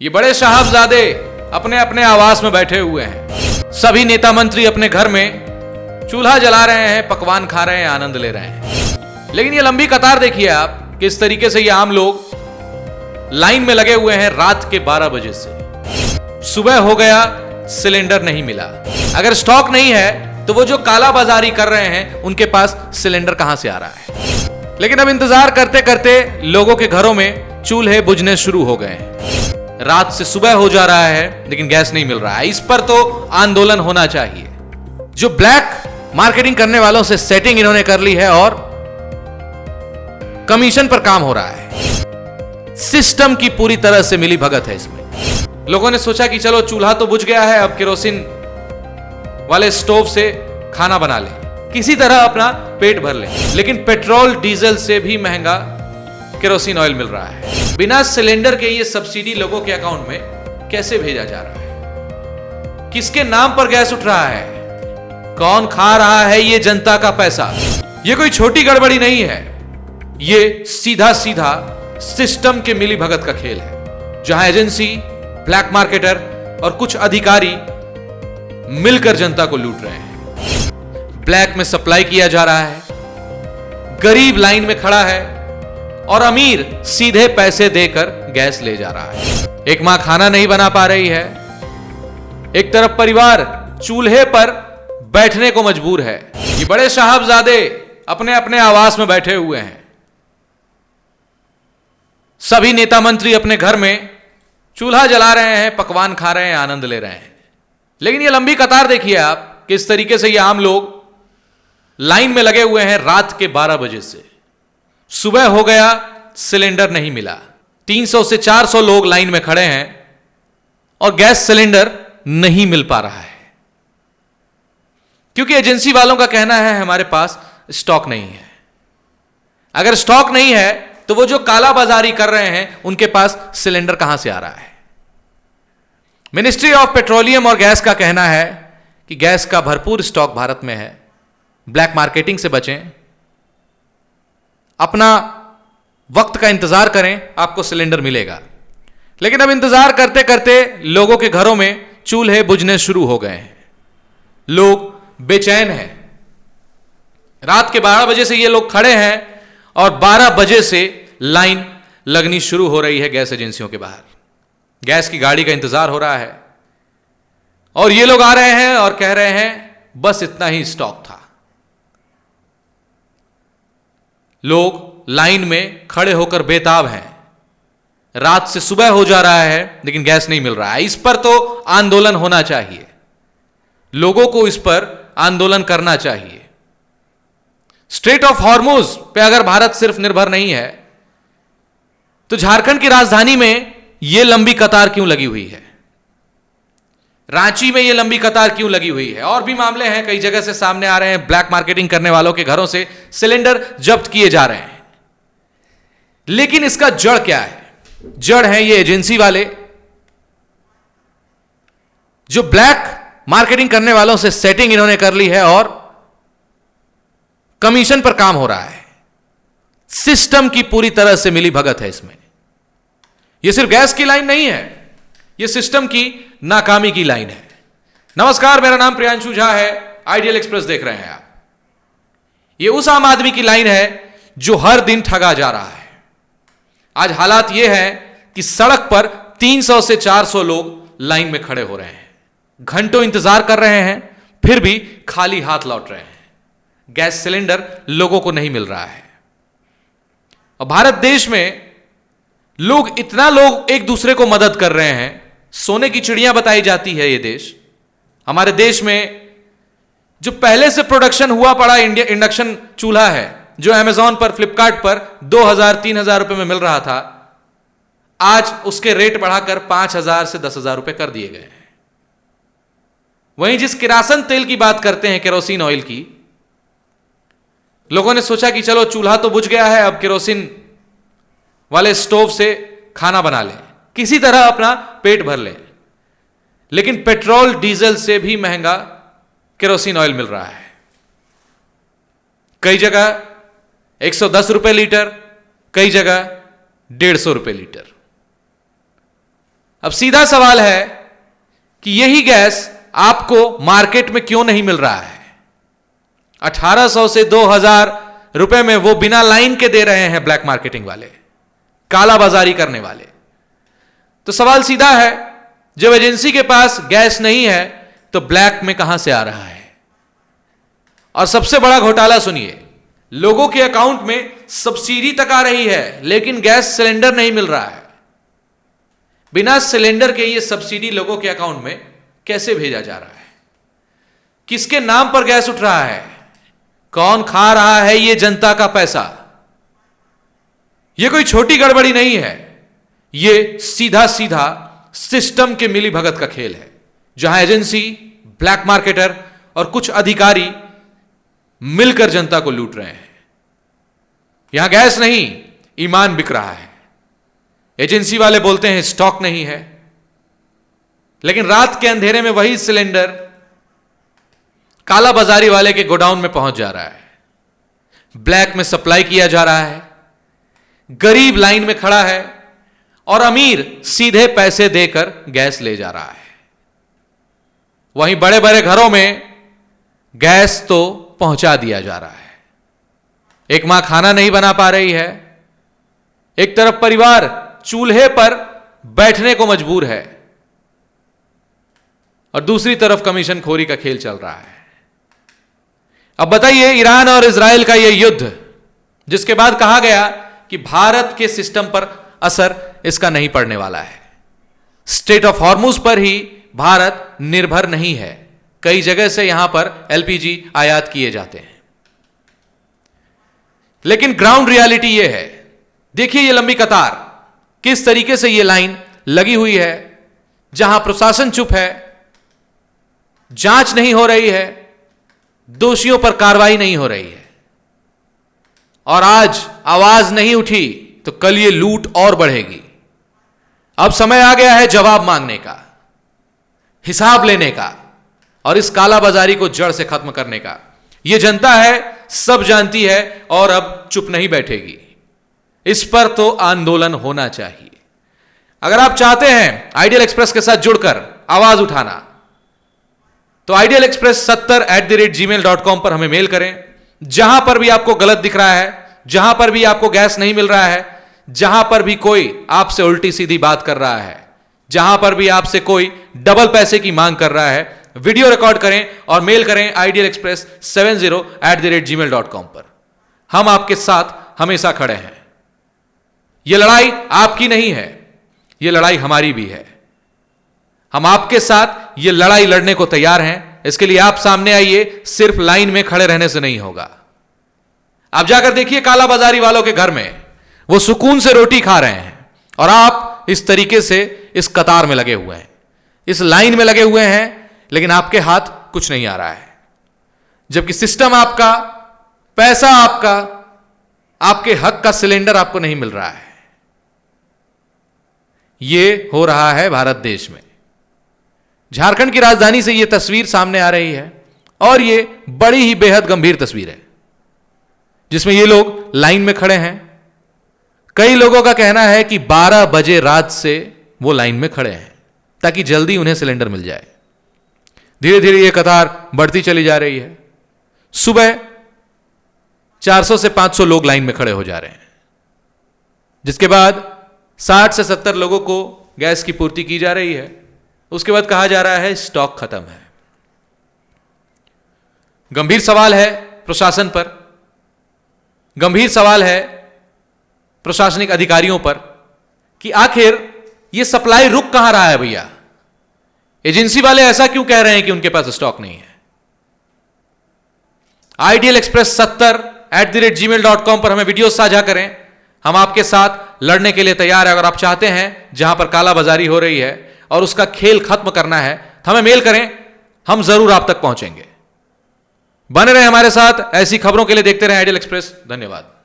ये बड़े साहबजादे अपने अपने आवास में बैठे हुए हैं। सभी नेता मंत्री अपने घर में चूल्हा जला रहे हैं, पकवान खा रहे हैं, आनंद ले रहे हैं। लेकिन ये लंबी कतार देखिए आप, किस तरीके से ये आम लोग लाइन में लगे हुए हैं रात के 12 बजे से। सुबह हो गया, सिलेंडर नहीं मिला। अगर स्टॉक नहीं है तो वो जो काला बाजारी कर रहे हैं उनके पास सिलेंडर कहां से आ रहा है। लेकिन अब इंतजार करते करते लोगों के घरों में चूल्हे बुझने शुरू हो गए हैं। रात से सुबह हो जा रहा है लेकिन गैस नहीं मिल रहा है। इस पर तो आंदोलन होना चाहिए। जो ब्लैक मार्केटिंग करने वालों से सेटिंग इन्होंने कर ली है और कमीशन पर काम हो रहा है। सिस्टम की पूरी तरह से मिली भगत है इसमें। लोगों ने सोचा कि चलो चूल्हा तो बुझ गया है, अब केरोसिन वाले स्टोव से खाना बना ले, किसी तरह अपना पेट भर ले। लेकिन पेट्रोल डीजल से भी महंगा केरोसिन ऑयल मिल रहा है। बिना सिलेंडर के ये सब्सिडी लोगों के अकाउंट में कैसे भेजा जा रहा है? किसके नाम पर गैस उठ रहा है? कौन खा रहा है ये जनता का पैसा? ये कोई छोटी गड़बड़ी नहीं है, ये सीधा सीधा सिस्टम के मिली भगत का खेल है, जहां एजेंसी, ब्लैक मार्केटर और कुछ अधिकारी मिलकर जनता को लूट रहे हैं। ब्लैक में सप्लाई किया जा रहा है, गरीब लाइन में खड़ा है और अमीर सीधे पैसे देकर गैस ले जा रहा है। एक मां खाना नहीं बना पा रही है, एक तरफ परिवार चूल्हे पर बैठने को मजबूर है। ये बड़े साहबजादे अपने अपने आवास में बैठे हुए हैं। सभी नेता मंत्री अपने घर में चूल्हा जला रहे हैं, पकवान खा रहे हैं, आनंद ले रहे हैं। लेकिन ये लंबी कतार देखिए आप, किस तरीके से ये आम लोग लाइन में लगे हुए हैं रात के 12 बजे से। सुबह हो गया, सिलेंडर नहीं मिला। 300 से 400 लोग लाइन में खड़े हैं और गैस सिलेंडर नहीं मिल पा रहा है, क्योंकि एजेंसी वालों का कहना है हमारे पास स्टॉक नहीं है। अगर स्टॉक नहीं है तो वो जो काला बाजारी कर रहे हैं उनके पास सिलेंडर कहां से आ रहा है। मिनिस्ट्री ऑफ पेट्रोलियम और गैस का कहना है कि गैस का भरपूर स्टॉक भारत में है, ब्लैक मार्केटिंग से बचें, अपना वक्त का इंतजार करें, आपको सिलेंडर मिलेगा। लेकिन अब इंतजार करते करते लोगों के घरों में चूल्हे बुझने शुरू हो गए हैं। लोग बेचैन हैं। रात के 12 बजे से ये लोग खड़े हैं और 12 बजे से लाइन लगनी शुरू हो रही है गैस एजेंसियों के बाहर। गैस की गाड़ी का इंतजार हो रहा है और ये लोग आ रहे हैं और कह रहे हैं बस इतना ही स्टॉक था। लोग लाइन में खड़े होकर बेताब हैं। रात से सुबह हो जा रहा है लेकिन गैस नहीं मिल रहा है। इस पर तो आंदोलन होना चाहिए। लोगों को इस पर आंदोलन करना चाहिए। स्ट्रेट ऑफ हॉर्मुज पे अगर भारत सिर्फ निर्भर नहीं है तो झारखंड की राजधानी में यह लंबी कतार क्यों लगी हुई है? रांची में यह लंबी कतार क्यों लगी हुई है? और भी मामले हैं, कई जगह से सामने आ रहे हैं। ब्लैक मार्केटिंग करने वालों के घरों से सिलेंडर जब्त किए जा रहे हैं। लेकिन इसका जड़ क्या है? जड़ है ये एजेंसी वाले, जो ब्लैक मार्केटिंग करने वालों से सेटिंग इन्होंने कर ली है और कमीशन पर काम हो रहा है। सिस्टम की पूरी तरह से मिली भगत है इसमें। यह सिर्फ गैस की लाइन नहीं है, यह सिस्टम की नाकामी की लाइन है। नमस्कार, मेरा नाम प्रियांशु झा है, आइडियल एक्सप्रेस देख रहे हैं आप। यह उस आम आदमी की लाइन है जो हर दिन ठगा जा रहा है। आज हालात यह है कि सड़क पर 300 से 400 लोग लाइन में खड़े हो रहे हैं, घंटों इंतजार कर रहे हैं, फिर भी खाली हाथ लौट रहे हैं। गैस सिलेंडर लोगों को नहीं मिल रहा है। और भारत देश में इतना लोग एक दूसरे को मदद कर रहे हैं। सोने की चिड़िया बताई जाती है ये देश। हमारे देश में जो पहले से प्रोडक्शन हुआ पड़ा इंडक्शन चूल्हा है, जो अमेजॉन पर, फ्लिपकार्ट पर 2000-3000 रुपए में मिल रहा था, आज उसके रेट बढ़ाकर 5000 से 10,000 रुपए कर दिए गए हैं। वहीं जिस किरासन तेल की बात करते हैं, केरोसिन ऑयल की, लोगों ने सोचा कि चलो चूल्हा तो बुझ गया है, अब केरोसिन वाले स्टोव से खाना बना ले, किसी तरह अपना पेट भर ले। लेकिन पेट्रोल डीजल से भी महंगा केरोसिन ऑयल मिल रहा है। कई जगह 110 रुपए लीटर, कई जगह 150 रुपए लीटर। अब सीधा सवाल है कि यही गैस आपको मार्केट में क्यों नहीं मिल रहा है? 1800 से 2000 रुपए में वो बिना लाइन के दे रहे हैं ब्लैक मार्केटिंग वाले, काला बाजारी करने वाले। तो सवाल सीधा है, जब एजेंसी के पास गैस नहीं है तो ब्लैक में कहां से आ रहा है? और सबसे बड़ा घोटाला सुनिए, लोगों के अकाउंट में सब्सिडी तक आ रही है लेकिन गैस सिलेंडर नहीं मिल रहा है। बिना सिलेंडर के ये सब्सिडी लोगों के अकाउंट में कैसे भेजा जा रहा है? किसके नाम पर गैस उठ रहा है? कौन खा रहा है ये जनता का पैसा? ये कोई छोटी गड़बड़ी नहीं है, ये सीधा सीधा सिस्टम के मिलीभगत का खेल है, जहां एजेंसी, ब्लैक मार्केटर और कुछ अधिकारी मिलकर जनता को लूट रहे हैं। यहां गैस नहीं, ईमान बिक रहा है। एजेंसी वाले बोलते हैं स्टॉक नहीं है, लेकिन रात के अंधेरे में वही सिलेंडर काला बाजारी वाले के गोडाउन में पहुंच जा रहा है, ब्लैक में सप्लाई किया जा रहा है, गरीब लाइन में खड़ा है और अमीर सीधे पैसे देकर गैस ले जा रहा है। वहीं बड़े बड़े घरों में गैस तो पहुंचा दिया जा रहा है। एक मां खाना नहीं बना पा रही है, एक तरफ परिवार चूल्हे पर बैठने को मजबूर है और दूसरी तरफ कमीशन खोरी का खेल चल रहा है। अब बताइए, ईरान और इजराइल का यह युद्ध, जिसके बाद कहा गया कि भारत के सिस्टम पर असर इसका नहीं पड़ने वाला है, स्ट्रेट ऑफ हॉर्मुज पर ही भारत निर्भर नहीं है, कई जगह से यहां पर एलपीजी आयात किए जाते हैं। लेकिन ग्राउंड रियलिटी यह है, देखिए ये लंबी कतार, किस तरीके से ये लाइन लगी हुई है, जहां प्रशासन चुप है, जांच नहीं हो रही है, दोषियों पर कार्रवाई नहीं हो रही है, और आज आवाज नहीं उठी तो कल ये लूट और बढ़ेगी। अब समय आ गया है जवाब मांगने का, हिसाब लेने का और इस काला बाजारी को जड़ से खत्म करने का। यह जनता है, सब जानती है और अब चुप नहीं बैठेगी। इस पर तो आंदोलन होना चाहिए। अगर आप चाहते हैं आइडियल एक्सप्रेस के साथ जुड़कर आवाज उठाना, तो idealexpress70@gmail.com पर हमें मेल करें। जहां पर भी आपको गलत दिख रहा है, जहां पर भी आपको गैस नहीं मिल रहा है, जहां पर भी कोई आपसे उल्टी सीधी बात कर रहा है, जहां पर भी आपसे कोई डबल पैसे की मांग कर रहा है, वीडियो रिकॉर्ड करें और मेल करें idealexpress70@gmail.com पर। हम आपके साथ हमेशा खड़े हैं। यह लड़ाई आपकी नहीं है, यह लड़ाई हमारी भी है। हम आपके साथ यह लड़ाई लड़ने को तैयार हैं। इसके लिए आप सामने आइए, सिर्फ लाइन में खड़े रहने से नहीं होगा। आप जाकर देखिए काला बाजारी वालों के घर में, वो सुकून से रोटी खा रहे हैं और आप इस तरीके से इस कतार में लगे हुए हैं, इस लाइन में लगे हुए हैं, लेकिन आपके हाथ कुछ नहीं आ रहा है। जबकि सिस्टम आपका, पैसा आपका, आपके हक का सिलेंडर आपको नहीं मिल रहा है। यह हो रहा है भारत देश में। झारखंड की राजधानी से यह तस्वीर सामने आ रही है और यह बड़ी ही बेहद गंभीर तस्वीर है, जिसमें ये लोग लाइन में खड़े हैं। कई लोगों का कहना है कि 12 बजे रात से वो लाइन में खड़े हैं ताकि जल्दी उन्हें सिलेंडर मिल जाए। धीरे धीरे ये कतार बढ़ती चली जा रही है। सुबह 400 से 500 लोग लाइन में खड़े हो जा रहे हैं, जिसके बाद 60 से 70 लोगों को गैस की पूर्ति की जा रही है। उसके बाद कहा जा रहा है स्टॉक खत्म है। गंभीर सवाल है प्रशासन पर, गंभीर सवाल है प्रशासनिक अधिकारियों पर कि आखिर यह सप्लाई रुक कहां रहा है भैया? एजेंसी वाले ऐसा क्यों कह रहे हैं कि उनके पास स्टॉक नहीं है? idealexpress70@gmail.com पर हमें वीडियो साझा करें। हम आपके साथ लड़ने के लिए तैयार है। अगर आप चाहते हैं जहां पर काला बाजारी हो रही है और उसका खेल खत्म करना है, तो हमें मेल करें, हम जरूर आप तक पहुंचेंगे। बने रहे हमारे साथ। ऐसी खबरों के लिए देखते रहे आइडियल एक्सप्रेस। धन्यवाद।